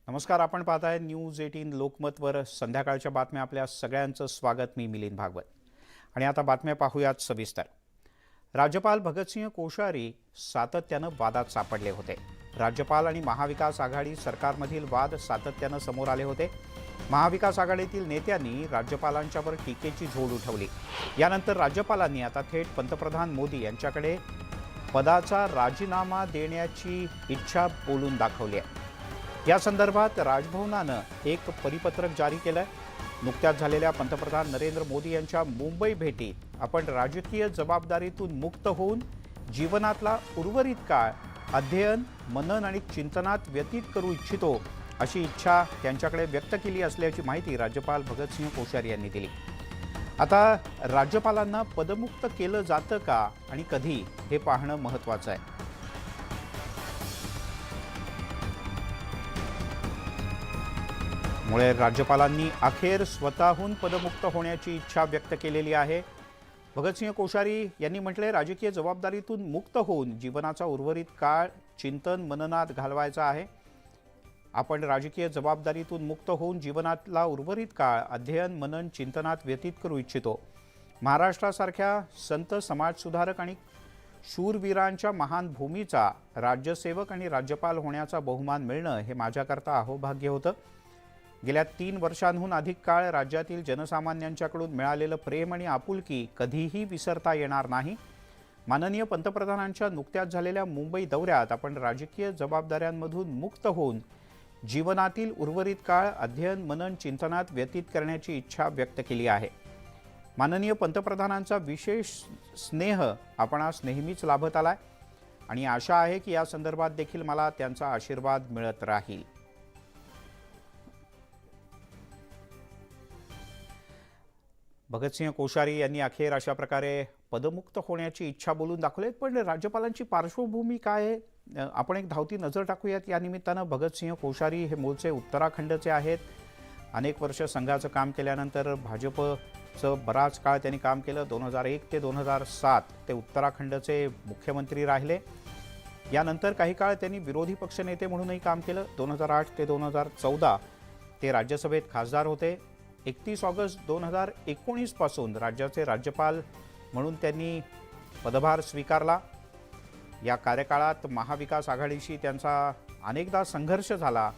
नमस्कार, आपण पाहताय न्यूज 18 लोकमतवर संध्याकाळच्या बातम्या. आपल्या सगळ्यांचं स्वागत. मी मिलिंद भागवत आणि आता बातम्या पाहूयात सविस्तर. राज्यपाल भगतसिंह कोश्यारी सातत्यानं वादात सापडले होते. राज्यपाल आणि महाविकास आघाडी सरकारमधील वाद सातत्यानं समोर आले होते. महाविकास आघाडीतील नेत्यांनी राज्यपालांच्यावर टीकेची झोड उठवली. यानंतर राज्यपालांनी आता थेट पंतप्रधान मोदी यांच्याकडे पदाचा राजीनामा देण्याची इच्छा बोलून दाखवली आहे. या संदर्भात राजभवनानं एक परिपत्रक जारी केलंय. नुकत्याच झालेल्या पंतप्रधान नरेंद्र मोदी यांच्या मुंबई भेटीत आपण राजकीय जबाबदारीतून मुक्त होऊन जीवनातला उर्वरित काळ अध्ययन, मनन आणि चिंतनात व्यतीत करू इच्छितो अशी इच्छा त्यांच्याकडे व्यक्त केली असल्याची माहिती राज्यपाल भगतसिंह कोश्यारी यांनी दिली. आता राज्यपालांना पदमुक्त केलं जातं का आणि कधी हे पाहणं महत्त्वाचं आहे. मुळे राज्यपालांनी अखेर स्वतःहून पदमुक्त होण्याची इच्छा व्यक्त केलेली आहे. भगतसिंह कोश्यारी यांनी म्हटले, राजकीय जबाबदारीतून मुक्त होऊन जीवनाचा उर्वरित काळ चिंतन मननात घालवायचा आहे. आपण राजकीय जबाबदारीतून मुक्त होऊन जीवनातला उर्वरित काळ अध्ययन, मनन, चिंतनात व्यतीत करू इच्छितो. महाराष्ट्रासारख्या संत, समाजसुधारक आणि शूरवीरांच्या महान भूमीचा राज्यसेवक आणि राज्यपाल होण्याचा बहुमान मिळणं हे माझ्याकरता अहोभाग्य होतं. गेल्या 3 वर्षांहून अधिक काळ राज्यातील जनसामान्यांच्याकडून मिळालेलं प्रेम आणि आपुलकी कधीही विसरता येणार नाही. माननीय पंतप्रधानांच्या नुकत्याच झालेल्या मुंबई दौऱ्यात आपण राजकीय जबाबदाऱ्यांमधून मुक्त होऊन जीवनातील उर्वरित काळ अध्ययन, मनन, चिंतनात व्यतीत करण्याची इच्छा व्यक्त केली आहे. माननीय पंतप्रधानांचा विशेष स्नेह आपणास नेहमीच लाभत आलाय आणि आशा आहे की या संदर्भात देखील मला त्यांचा आशीर्वाद मिळत राहील. भगतसिंह कोश्यारी यांनी अखेर अशा प्रकारे पदमुक्त होण्याची इच्छा बोलून दाखवली. पण राज्यपालांची पार्श्वभूमी काय आहे, आपण एक धावती नजर टाकूयात. या निमित्तानं भगतसिंह कोश्यारी हे मूळचे उत्तराखंडचे आहेत. अनेक वर्ष संघाचं काम केल्यानंतर भाजपचं बराच काळ त्यांनी काम केलं. 2001 ते 2007 ते उत्तराखंडचे मुख्यमंत्री राहिले. यानंतर काही काळ त्यांनी विरोधी पक्षनेते म्हणूनही काम केलं. 2008 ते 2014 ते राज्यसभेत खासदार होते. 31 ऑगस्ट 2019 पासून राज्याचे राज्यपाल म्हणून त्यांनी पदभार स्वीकारला. या कार्यकाळात महाविकास आघाडीशी त्यांचा अनेकदा संघर्ष झाला.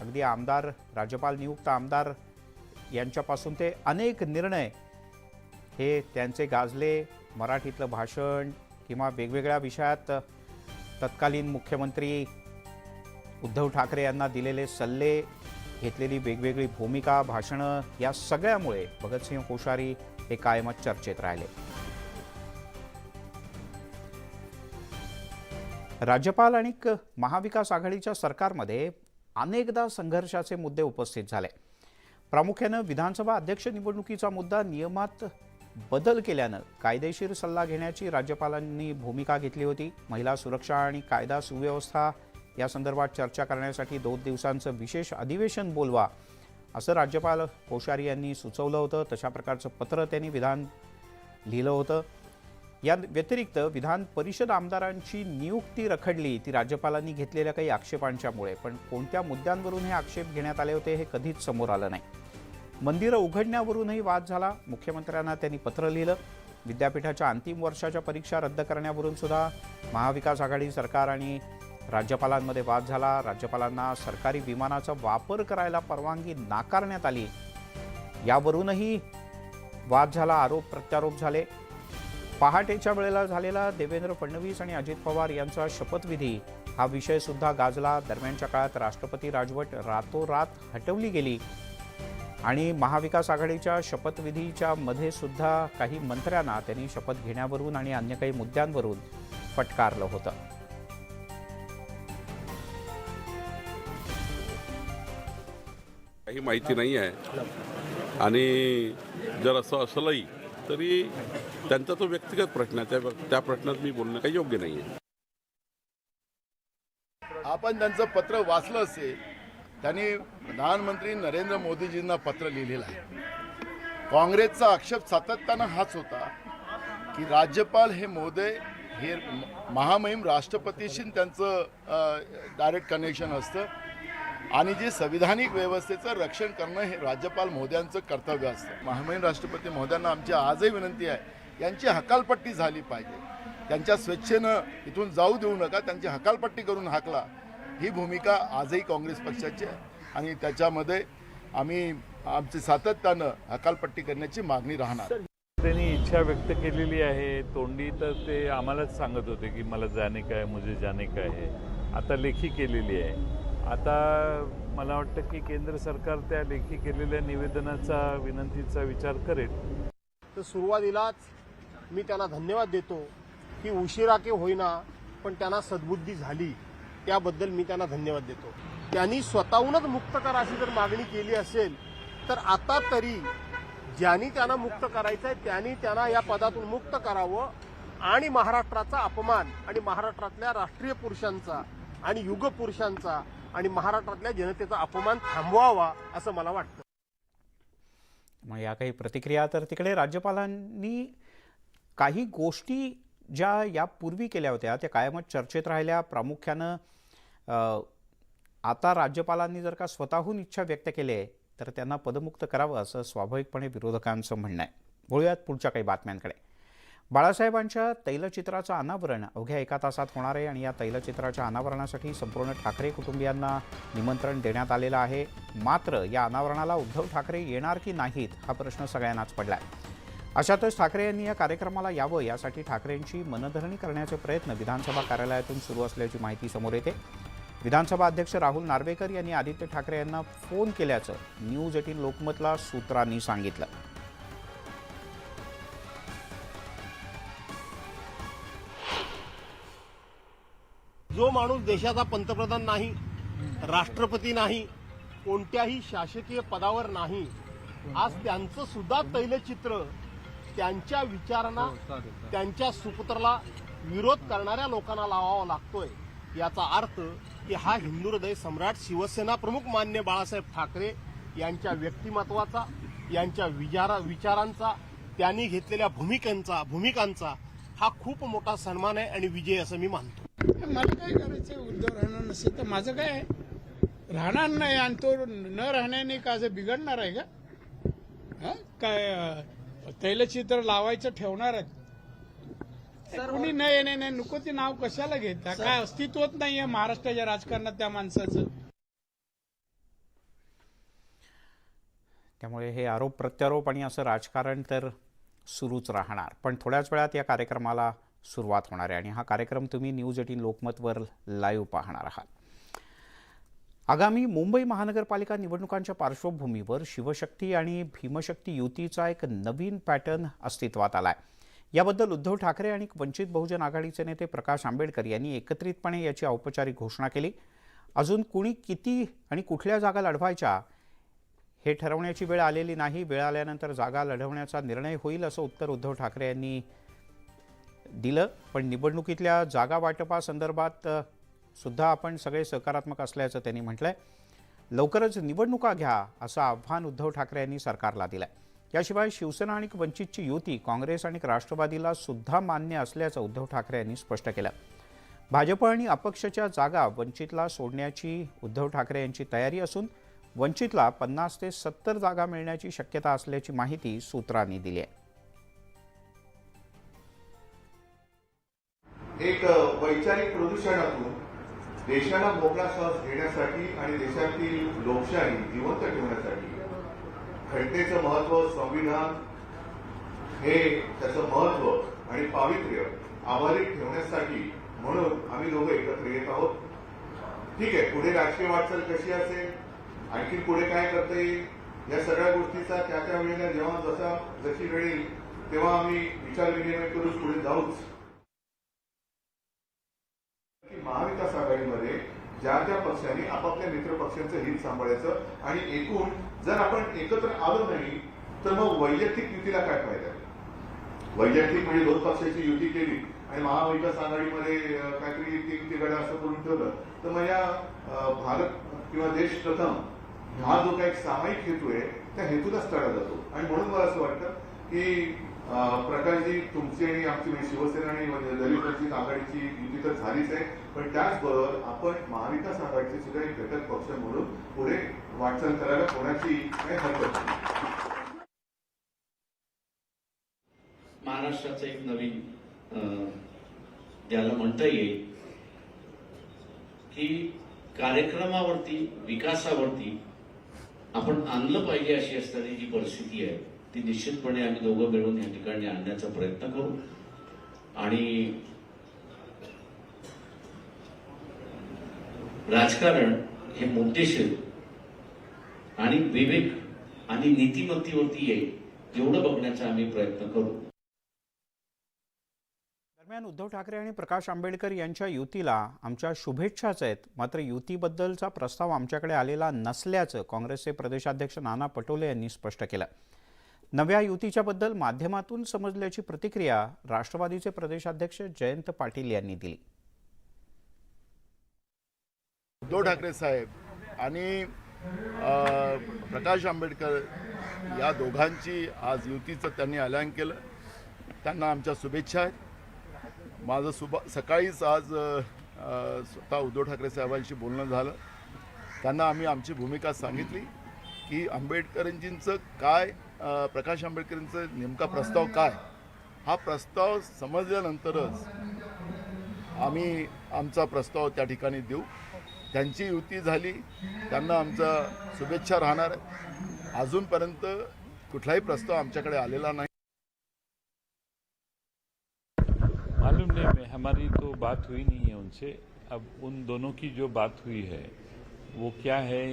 अगदी आमदार, राज्यपाल नियुक्त आमदार यांच्यापासून ते अनेक निर्णय हे त्यांचे गाजले. मराठीतलं भाषण किंवा वेगवेगळ्या विषयात तत्कालीन मुख्यमंत्री उद्धव ठाकरे यांना दिलेले सल्ले, घेतलेली वेगवेगळी भूमिका, भाषणं, या सगळ्यामुळे भगतसिंह कोश्यारी हे कायमच चर्चेत राहिले. राज्यपाल आणि महाविकास आघाडीच्या सरकारमध्ये अनेकदा संघर्षाचे मुद्दे उपस्थित झाले. प्रामुख्यानं विधानसभा अध्यक्ष निवडणुकीचा मुद्दा नियमात बदल केल्यानं कायदेशीर सल्ला घेण्याची राज्यपालांनी भूमिका घेतली होती. महिला सुरक्षा आणि कायदा सुव्यवस्था या संदर्भात चर्चा करण्यासाठी 2 दिवसांचं विशेष अधिवेशन बोलवा असं राज्यपाल कोश्यारी यांनी सुचवलं होतं. तशा प्रकारचं पत्र त्यांनी विधान लिहिलं होतं. या व्यतिरिक्त विधान परिषद आमदारांची नियुक्ती रखडली ती राज्यपालांनी घेतलेल्या काही आक्षेपांच्यामुळे. पण कोणत्या मुद्द्यांवरून हे आक्षेप घेण्यात आले होते हे कधीच समोर आलं नाही. मंदिरं उघडण्यावरूनही वाद झाला. मुख्यमंत्र्यांना त्यांनी पत्र लिहिलं. विद्यापीठाच्या अंतिम वर्षाच्या परीक्षा रद्द करण्यावरून सुद्धा महाविकास आघाडी सरकार आणि राज्यपालांमध्ये वाद झाला. राज्यपालांना सरकारी विमानाचा वापर करायला परवानगी नाकारण्यात आली. यावरूनही वाद झाला, आरोप प्रत्यारोप झाले. पहाटेच्या वेळेला झालेला देवेंद्र फडणवीस आणि अजित पवार यांचा शपथविधी हा विषय सुद्धा गाजला. दरम्यानच्या काळात राष्ट्रपती राजवट रातोरात हटवली गेली आणि महाविकास आघाडीच्या शपथविधीच्या मध्ये सुद्धा काही मंत्र्यांना त्यांनी शपथ घेण्यावरून आणि अन्य काही मुद्द्यांवरून फटकारलं होतं. काही माहिती नाही आहे आणि जर असं असलंही तरी त्यांचा तो व्यक्तिगत प्रश्न आहे. त्या प्रश्नात मी बोलणं काही योग्य नाही आहे. आपण त्यांचं पत्र वाचलं असेल. त्यांनी प्रधानमंत्री नरेंद्र मोदीजींना पत्र लिहिलेलं आहे. काँग्रेसचा आक्षेप सातत्यानं हाच होता की राज्यपाल हे मोदी हे महामहिम राष्ट्रपतीशी त्यांचं डायरेक्ट कनेक्शन असतं आणि जे संविधानिक व्यवस्थेचं रक्षण करणं हे राज्यपाल महोदयांचं कर्तव्य असतं. महामहिम राष्ट्रपती महोदयांना आमची आजही विनंती आहे, यांची हकालपट्टी झाली पाहिजे. त्यांच्या स्वेच्छेनं इथून जाऊ देऊ नका, त्यांची हकालपट्टी करून हाकला. ही भूमिका आजही काँग्रेस पक्षाची आहे आणि त्याच्यामध्ये आम्ही आमची सातत्यानं हकालपट्टी करण्याची मागणी राहणार. त्यांनी इच्छा व्यक्त केलेली आहे. तोंडी तर ते आम्हालाच सांगत होते की मला जाणे का है, मुझे जाणे का है. आता लेखी केलेली आहे. आता मला वाटतं की केंद्र सरकार त्या लेखी केलेल्या निवेदनाचा विनंतीचा विचार करेल. तर सुरुवातीलाच मी त्यांना धन्यवाद देतो की उशिरा के होईना पण त्यांना सद्बुद्धी झाली, त्याबद्दल मी त्यांना धन्यवाद देतो. त्यांनी स्वतःहूनच मुक्त करा अशी जर मागणी केली असेल तर आता तरी ज्यांनी त्यांना मुक्त करायचं आहे त्यांनी त्यांना या पदातून मुक्त करावं आणि महाराष्ट्राचा अपमान आणि महाराष्ट्रातल्या राष्ट्रीय पुरुषांचा आणि युगपुरुषांचा आणि महाराष्ट्रातल्या जनतेचा अपमान थांबवावा असं मला वाटतं. मग या काही प्रतिक्रिया. तर तिकडे राज्यपालांनी काही गोष्टी ज्या यापूर्वी केल्या होत्या त्या कायमच चर्चेत राहिल्या. प्रामुख्यानं आता राज्यपालांनी जर का स्वतःहून इच्छा व्यक्त केली आहे तर त्यांना पदमुक्त करावं असं स्वाभाविकपणे विरोधकांचं म्हणणं आहे. बोलूयात पुढच्या काही बातम्यांकडे. बाळासाहेबांच्या तैलचित्राचं अनावरण अवघ्या 1 तासात होणार आहे आणि या तैलचित्राच्या अनावरणासाठी संपूर्ण ठाकरे कुटुंबियांना निमंत्रण देण्यात आलेलं आहे. मात्र या अनावरणाला उद्धव ठाकरे येणार की नाहीत हा प्रश्न सगळ्यांनाच पडला आहे. अशातच ठाकरे यांनी या कार्यक्रमाला यावं यासाठी ठाकरेंची मनधरणी करण्याचे प्रयत्न विधानसभा कार्यालयातून सुरू असल्याची माहिती समोर येते. विधानसभा अध्यक्ष राहुल नार्वेकर यांनी आदित्य ठाकरे यांना फोन केल्याचं न्यूज 18 लोकमतला सूत्रांनी सांगितलं. जो माणूस देशाचा पंतप्रधान नाही, राष्ट्रपती नाही, कोणत्याही शासकीय पदावर नाही, आज त्यांचं सुद्धा तैलचित्र त्यांच्या विचारांना, त्यांच्या सुपुत्राला विरोध करणाऱ्या लोकांना लावावा लागतोय. याचा अर्थ की हा हिंदू हृदय सम्राट शिवसेना प्रमुख मान्य बाळासाहेब ठाकरे यांच्या व्यक्तिमत्वाचा, यांच्या विचारांचा, त्यांनी घेतलेल्या भूमिकांचा हा खूप मोठा सन्मान आहे आणि विजय असं मी मानतो. मला काय करायचं, उद्धव राहणार नसेल तर माझं काय आहे? राहणार नाही आणि तो न राहण्याने का असं बिघडणार आहे का? काय तैलचित्र लावायचं ठेवणार आहेत? कोणी न येणे नको ते नाव कशाला घेता? काय अस्तित्वच नाहीये महाराष्ट्राच्या राजकारणात त्या माणसाचं. त्यामुळे हे आरोप प्रत्यारोप आणि असं राजकारण तर सुरूच राहणार. पण थोड्याच वेळात या कार्यक्रमाला सुरुवात होणार आहे आणि हा कार्यक्रम तुम्ही न्यूज 18 लोकमतवर लाईव्ह पाहणार आहात. आगामी मुंबई महानगरपालिका निवडणुकांच्या पार्श्वभूमीवर शिवशक्ती आणि भीमशक्ती युतीचा एक नवीन पॅटर्न अस्तित्वात आला आहे. याबद्दल उद्धव ठाकरे आणि वंचित बहुजन आघाडीचे नेते प्रकाश आंबेडकर यांनी एकत्रितपणे याची औपचारिक घोषणा केली. अजून कुणी किती आणि कुठल्या जागा लढवायच्या हे ठरवण्याची वेळ आलेली नाही. वेळ आल्यानंतर जागा लढवण्याचा निर्णय होईल असं उत्तर उद्धव ठाकरे यांनी दिलं. पण निवडणुकीतल्या जागा वाटपासंदर्भात सुद्धा आपण सगळे सकारात्मक असल्याचं त्यांनी म्हटलंय. लवकरच निवडणुका घ्या असं आव्हान उद्धव ठाकरे यांनी सरकारला दिलंय. याशिवाय शिवसेना आणि वंचितची युती काँग्रेस आणि राष्ट्रवादीला सुद्धा मान्य असल्याचं उद्धव ठाकरे यांनी स्पष्ट केलं. भाजप आणि अपक्षच्या जागा वंचितला सोडण्याची उद्धव ठाकरे यांची तयारी असून वंचितला 50 ते 70 जागा मिळण्याची शक्यता असल्याची माहिती सूत्रांनी दिली आहे. एक वैचारिक प्रदूषणातून देशाला मोकळा श्वास घेण्यासाठी आणि देशातील लोकशाही जिवंत ठेवण्यासाठी घटनेचं महत्व, संविधान हे त्याचं महत्व आणि पावित्र्य आभारित ठेवण्यासाठी म्हणून आम्ही दोघं एकत्र येत आहोत. ठीक आहे, पुढे राजकीय वाटचाल कशी असेल, आणखी पुढे काय करता येईल या सगळ्या गोष्टीचा त्या वेळेला जेव्हा जशी वेळ येईल तेव्हा आम्ही विचार विनिमय करून पुढे जाऊच. महाविकास आघाडीमध्ये ज्या त्या पक्षांनी आपापल्या मित्र पक्षांचं हित सांभाळायचं आणि एकूण जर आपण एकत्र आलो नाही तर मग वैयक्तिक युतीला काय फायदा? वैयक्तिक म्हणजे 2 पक्षाची युती केली आणि महाविकास आघाडीमध्ये काहीतरी युती गडा असं करून ठेवलं तर मग या भारत किंवा देश प्रथम हा जो काही सामायिक हेतू आहे त्या हेतूलाच तडा जातो. आणि म्हणून मला असं वाटतं की प्रकाशजी, तुमची आणि आमची म्हणजे शिवसेना आणि दलित वंचित आघाडीची युती तर झालीच आहे, पण त्याचबरोबर आपण महाविकास आघाडीचे सुद्धा एक घटक पक्ष म्हणून वाटचाल करायला कोणाची काही हरकत नाही. महाराष्ट्राचं एक नवीन ज्याला म्हणता येईल की कार्यक्रमावरती विकासावरती आपण आणलं पाहिजे अशी असणारी जी परिस्थिती आहे ती निश्चितपणे आम्ही दोघं मिळून या ठिकाणी आणण्याचा प्रयत्न करू. आणि राजकारण हे मुद्देशीर आणि विवेक आणि नीतिमत्तेवरती येईल एवढं बघण्याचा आम्ही प्रयत्न करू. दरम्यान उद्धव ठाकरे आणि प्रकाश आंबेडकर यांच्या युतीला आमच्या शुभेच्छाच आहेत, मात्र युतीबद्दलचा प्रस्ताव आमच्याकडे आलेला नसल्याचं काँग्रेसचे प्रदेशाध्यक्ष नाना पटोले यांनी स्पष्ट केलं. नव्या युतीच्याबद्दल माध्यमातून समजल्याची प्रतिक्रिया राष्ट्रवादीचे प्रदेशाध्यक्ष जयंत पाटील यांनी दिली. उद्धव ठाकरे साहेब आणि प्रकाश आंबेडकर या दोघांची आज युतीचं त्यांनी ऐलान केलं. त्यांना आमच्या शुभेच्छा आहेत. माझं सकाळीच आज स्वतः उद्धव ठाकरे साहेबांशी बोलणं झालं. त्यांना आम्ही आमची भूमिका सांगितली की आंबेडकरांजींचं काय, प्रकाश आंबेडकरांचं नेमका प्रस्ताव काय, हा प्रस्ताव समजल्यानंतरच आम्ही आमचा प्रस्ताव त्या ठिकाणी देऊ. त्यांची युती झाली, त्यांना आमचा शुभेच्छा राहणार आहे. अजूनपर्यंत कुठलाही प्रस्ताव आमच्याकडे आलेला नाही. मालूम नहीं, हमारी तो बात हुई नहीं है उनसे. अब उन दोनों की जो बात हुई है वो क्या है,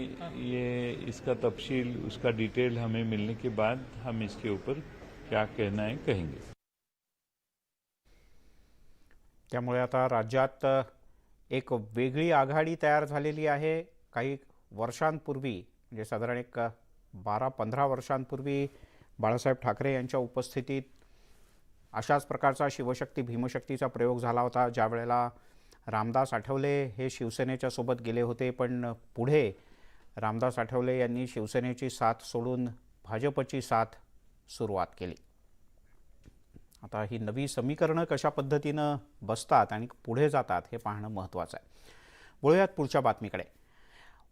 ये इसका तफसील, उसका डिटेल हमें मिलने के बाद हम इसके ऊपर क्या कहना है कहेंगे. त्यामुळे आता राज्यात एक वेगळी आघाडी तयार झालेली आहे. काही वर्षांपूर्वी, म्हणजे साधारण एक 12-15 वर्षांपूर्वी बाळासाहेब ठाकरे यांच्या उपस्थितीत अशाच प्रकारचा शिवशक्ती भीमशक्तीचा प्रयोग झाला होता, ज्या वेळेला रामदास आठवले हे शिवसेनेच्या सोबत गेले होते. पण पुढे रामदास आठवले यांनी शिवसेनेची साथ सोडून भाजपची साथ सुरुवात केली. आता ही नवी समीकरणं कशा पद्धतीनं बसतात आणि पुढे जातात हे पाहणं महत्त्वाचं आहे. वळूयात पुढच्या बातमीकडे.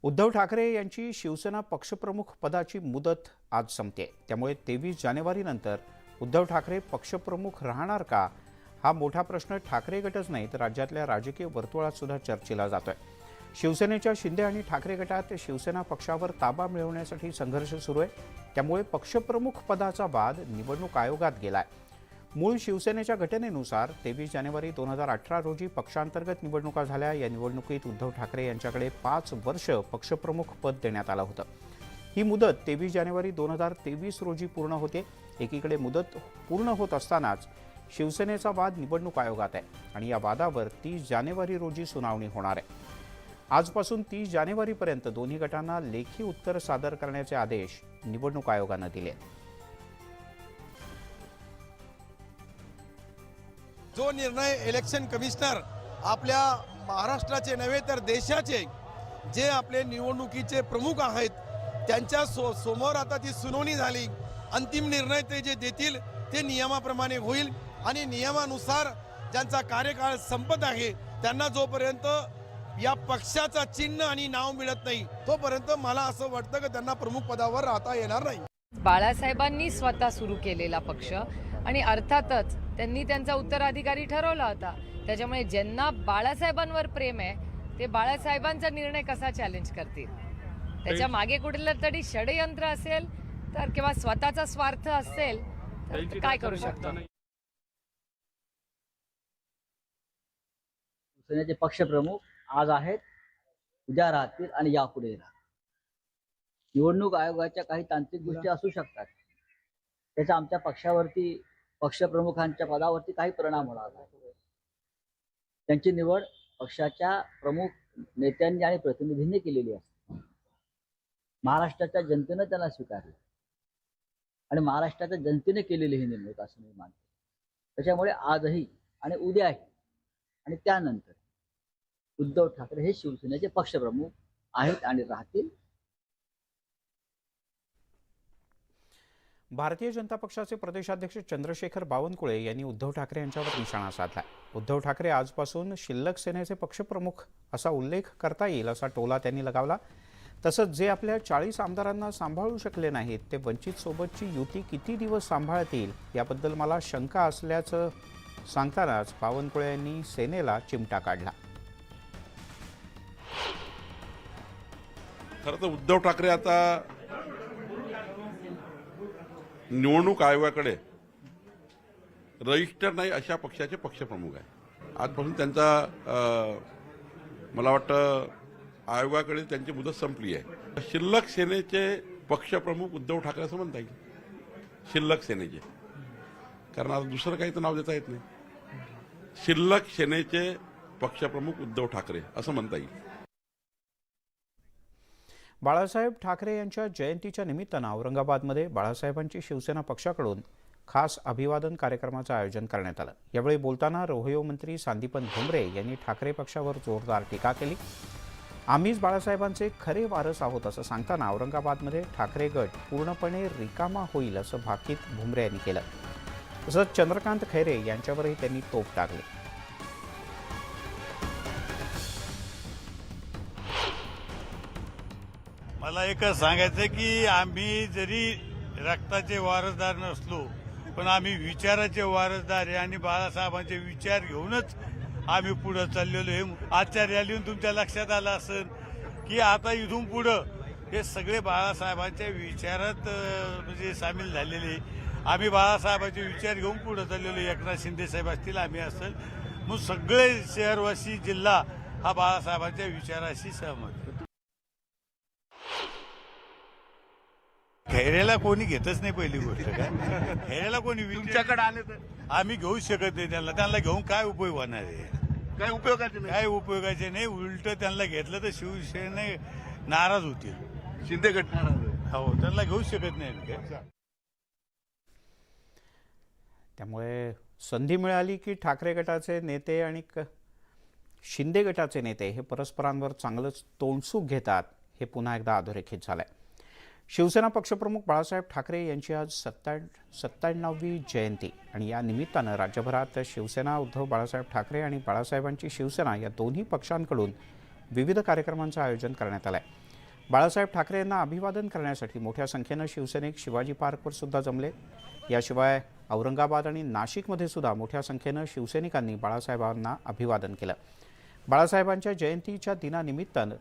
उद्धव ठाकरे यांची शिवसेना पक्षप्रमुख पदाची मुदत आज संपते. त्यामुळे 23 जानेवारीनंतर उद्धव ठाकरे पक्षप्रमुख राहणार का, हा मोठा प्रश्न ठाकरे गटच नाही तर राज्यातल्या राजकीय वर्तुळात सुद्धा चर्चेला जातोय. शिवसेनेच्या शिंदे आणि ठाकरे गटात शिवसेना पक्षावर ताबा मिळवण्यासाठी संघर्ष सुरू आहे. त्यामुळे पक्षप्रमुख पदाचा वाद निवडणूक आयोगात गेलाय. मूळ शिवसेनेच्या घटनेनुसार 23 जानेवारी 2018 रोजी पक्षांतर्गत निवडणुका झाल्या. या निवडणुकीत उद्धव ठाकरे यांच्याकडे 5 वर्ष पक्षप्रमुख पद देण्यात आलं होतं. ही मुदत 23 जानेवारी 2023 रोजी पूर्ण होते. एकीकडे मुदत पूर्ण होत असतानाच शिवसेनेचा वाद निवडणूक आयोगात आहे आणि या वादावर 30 जानेवारी रोजी सुनावणी होणार आहे. आजपासून 30 जानेवारीपर्यंत दोन्ही गटांना लेखी उत्तर सादर करण्याचे आदेश निवडणूक आयोगानं दिले. जो निर्णय इलेक्शन कमिशनर आपल्या महाराष्ट्राचे नव्हे तर देशाचे जे आपले निवडणुकीचे प्रमुख आहेत त्यांच्या समोर आता ती सुनावणी झाली. अंतिम निर्णय ते जे देतील ते नियमाप्रमाणे होईल आणि नियमानुसार ज्यांचा कार्यकाळ संपत आहे त्यांना जोपर्यंत या पक्षाचा चिन्ह आणि नाव मिळत नाही तोपर्यंत मला असं वाटतं की त्यांना प्रमुख पदावर राहता येणार नाही. बाळासाहेबांनी स्वतः सुरू केलेला पक्ष आणि अर्थातच त्यांनी त्यांचा उत्तराधिकारी ठरवला होता. त्याच्यामुळे ज्यांना बाळासाहेबांवर प्रेम आहे ते बाळासाहेबांचा निर्णय कसा चॅलेंज करतील. त्याच्या मागे कुठलं तरी षडयंत्र असेल तर किंवा स्वतःचा स्वार्थ असेल तर काय करू शकतो. शिवसेनेचे पक्षप्रमुख आज आहेत, उद्या राहतील आणि यापुढे राहतील. निवडणूक आयोगाच्या काही तांत्रिक गोष्टी असू शकतात, त्याचा आमच्या पक्षावरती, पक्षप्रमुखांच्या पदावरती काही परिणाम होणार नाही. त्यांची निवड पक्षाच्या प्रमुख नेत्यांनी आणि प्रतिनिधींनी केलेली असते. महाराष्ट्राच्या जनतेनं त्यांना स्वीकारले आणि महाराष्ट्राच्या जनतेने केलेली ही निवडणूक असं मी मानतो. त्याच्यामुळे आजही आणि उद्याही आणि त्यानंतर उद्धव ठाकरे हे शिवसेनेचे पक्षप्रमुख आहेत आणि राहतील. भारतीय जनता पक्षाचे प्रदेशाध्यक्ष चंद्रशेखर बावनकुळे यांनी उद्धव ठाकरे यांच्यावर निशाणा साधला. उद्धव ठाकरे आजपासून शिल्लक सेनेचे पक्षप्रमुख असा उल्लेख करता येईल असा टोला त्यांनी लगावला. तसंच जे आपल्या 40 आमदारांना सांभाळू शकले नाहीत ते वंचित सोबतची युती किती दिवस सांभाळतील याबद्दल मला शंका असल्याचं सांगतानाच बावनकुळे यांनी सेनेला चिमटा काढला. खरं तर उद्धव ठाकरे आता निवडणूक आयोगाकडे रजिस्टर नाही अशा पक्षाचे पक्षप्रमुख आहे. आजपासून त्यांचा मला वाटतं आयोगाकडे त्यांची मुदत संपली आहे. शिल्लक सेनेचे पक्षप्रमुख उद्धव ठाकरे असं म्हणता येईल. शिल्लक सेनेचे, कारण आता दुसरं काही तर नाव देता येत नाही. शिल्लक सेनेचे पक्षप्रमुख उद्धव ठाकरे असं म्हणता येईल. बाळासाहेब ठाकरे यांच्या जयंतीच्या निमित्तानं औरंगाबादमध्ये बाळासाहेबांची शिवसेना पक्षाकडून खास अभिवादन कार्यक्रमाचं आयोजन करण्यात आलं. यावेळी बोलताना रोहयो मंत्री सांदीपन भुमरे यांनी ठाकरे पक्षावर जोरदार टीका केली. आम्हीच बाळासाहेबांचे खरे वारस आहोत असं सांगताना औरंगाबादमध्ये ठाकरे गट पूर्णपणे रिकामा होईल असं भाकीत भुमरे यांनी केलं. तसंच चंद्रकांत खैरे यांच्यावरही त्यांनी तोफ टाकली. मला एकच सांगायचं की आम्ही जरी रक्ताचे वारसदार नसलो पण आम्ही विचाराचे वारसदार आहे आणि बाळासाहेबांचे विचार घेऊनच आम्ही पुढे चाललेलो आहे. आजच्या रॅलीतून तुमच्या लक्षात आलं असेल की आता इथून पुढं हे सगळे बाळासाहेबांच्या विचारात म्हणजे सामील झालेले. आम्ही बाळासाहेबांचे विचार घेऊन पुढे चाललेलो. एकनाथ शिंदे साहेब असतील, आम्ही असेल, मग सगळे शहरवासी जिल्हा हा बाळासाहेबांच्या विचाराशी सहमत. खैरेला कोणी घेतच नाही पहिली गोष्ट. काय खैरेला कोणी तुमच्याकडे आले तर आम्ही घेऊ शकत नाही. त्यांना घेऊन काय उपयोग होणार आहे? काय उपयोगाचे नाही. काय उपयोगाचे नाही. उलट त्यांना घेतलं तर शिवसेना नाराज होतील. शिंदे गट नाराज आहे. हो, त्यांना घेऊ शकत नाही. त्यामुळे संधी मिळाली की ठाकरे गटाचे नेते आणि शिंदे गटाचे नेते हे परस्परांवर चांगलंच तोंडसूक घेतात हे पुन्हा एकदा अधोरेखित झालंय. शिवसेना पक्षप्रमुख बाळासाहेब ठाकरे यांची आज 97वी जयंती आणि या निमित्तानं राज्यभरात शिवसेना उद्धव बाळासाहेब ठाकरे आणि बाळासाहेबांची शिवसेना या दोन्ही पक्षांकडून विविध कार्यक्रमांचं आयोजन करण्यात आलं आहे. बाळासाहेब ठाकरे यांना अभिवादन करण्यासाठी मोठ्या संख्येनं शिवसैनिक शिवाजी पार्कवर सुद्धा जमले. याशिवाय औरंगाबाद आणि नाशिकमध्ये सुद्धा मोठ्या संख्येनं शिवसैनिकांनी बाळासाहेबांना अभिवादन केलं. बाळासाहेबांच्या जयंतीच्या दिनानिमित्तानं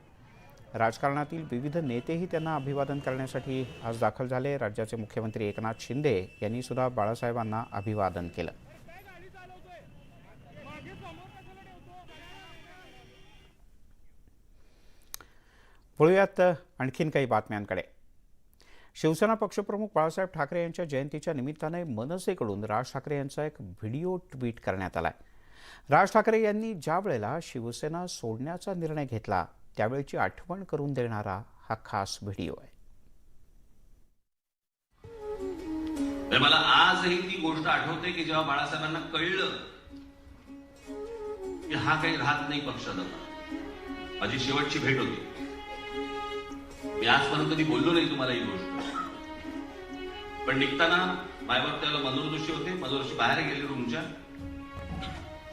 राजकारणातील विविध नेतेही त्यांना अभिवादन करण्यासाठी आज दाखल झाले. राज्याचे मुख्यमंत्री एकनाथ शिंदे यांनी सुद्धा बाळासाहेबांना अभिवादन केलं. वळूयात आणखीन काही बातम्यांकडे. शिवसेना पक्षप्रमुख बाळासाहेब ठाकरे यांच्या जयंतीच्या निमित्ताने मनसेकडून राज ठाकरे यांचा एक व्हिडिओ ट्विट करण्यात आलाय. राज ठाकरे यांनी ज्या वेळेला शिवसेना सोडण्याचा निर्णय घेतला त्यावेळची आठवण करून देणारा हा खास व्हिडिओ आहे. मला आजही ती गोष्ट आठवते की जेव्हा बाळासाहेबांना कळलं की हा काही राहत नाही पक्षात, माझी शेवटची भेट होती. मी आजपर्यंत कधी बोललो नाही तुम्हाला ही गोष्ट, पण निघताना माझ्यावर त्याला मनोरदोषी होते. मनोरदोषी बाहेर गेले रूमच्या,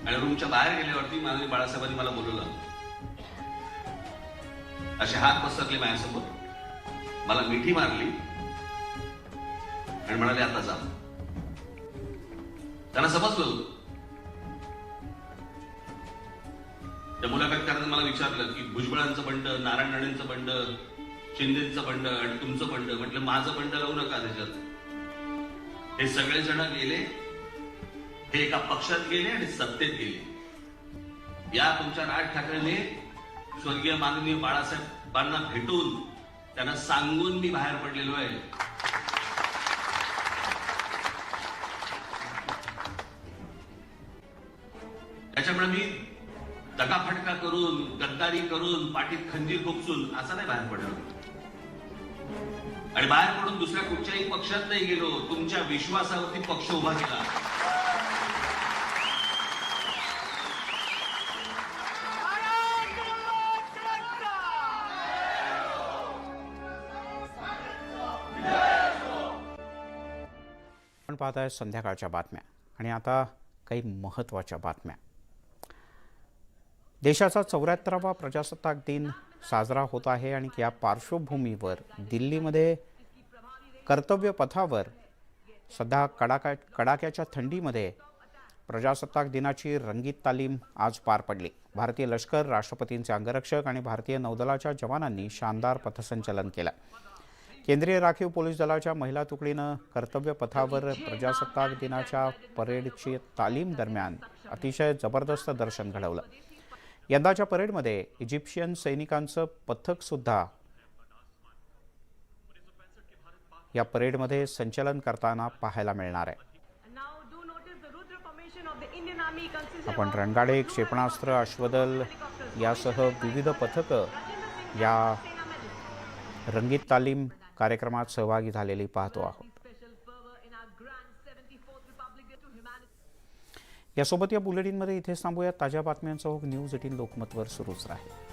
आणि रूमच्या बाहेर गेल्यावरती माननीय बाळासाहेबांनी मला बोलवलं. असे हात पसरले माझ्यासमोर, मला मिठी मारली आणि म्हणाले आता जा. त्यांना समजलं होतं. त्या मुलाखत करताना मला विचारलं की भुजबळांचं बंड, नारायण राणेंचं बंड, शिंदेचं बंड आणि तुमचं बंड. म्हटलं माझं बंड लावू नका त्याच्यात. हे सगळेजण गेले, हे एका पक्षात गेले आणि सत्तेत गेले. या तुमच्या राज ठाकरेने स्वर्गीय माननीय बाळासाहेबांना भेटून त्यांना सांगून मी बाहेर पडलेलो आहे. त्याच्यामुळे मी दगाफटका करून, गद्दारी करून, पाठीत खंजीर खुपसून असं नाही बाहेर पडलो. आणि बाहेर पडून दुसऱ्या कुठच्याही पक्षात नाही गेलो. तुमच्या विश्वासावरती पक्ष उभा केला. आपण पाहताय संध्याकाळच्या बातम्या आणि आता काही महत्त्वाच्या बातम्या. देशाचा 74वा प्रजासत्ताक दिन साजरा होत आहे आणि या पार्श्वभूमीवर दिल्लीमध्ये कर्तव्य पथावर सध्या कडाक्याच्या थंडीमध्ये प्रजासत्ताक दिनाची रंगीत तालीम आज पार पडली. भारतीय लष्कर, राष्ट्रपतींचे अंगरक्षक आणि भारतीय नौदलाच्या जवानांनी शानदार पथसंचलन केलं. केंद्रीय राखीव पोलीस दलाच्या महिला तुकडीनं कर्तव्य पथावर प्रजासत्ताक दिनाच्या परेडची तालीम दरम्यान अतिशय जबरदस्त दर्शन घडवलं. यंदाच्या परेडमध्ये इजिप्शियन सैनिकांचं पथक सुद्धा या परेडमध्ये संचलन करताना पाहायला मिळणार आहे. आपण रणगाडे, क्षेपणास्त्र, अश्वदल यासह विविध पथकं या रंगीत तालीम कार्यक्रमात सहभागी झालेली पाहतो आहोत. यासोबत या बुलेटिनमध्ये इथेच थांबूया. ताज्या बातम्यांसह न्यूज 18 लोकमतवर सुरूच राहील.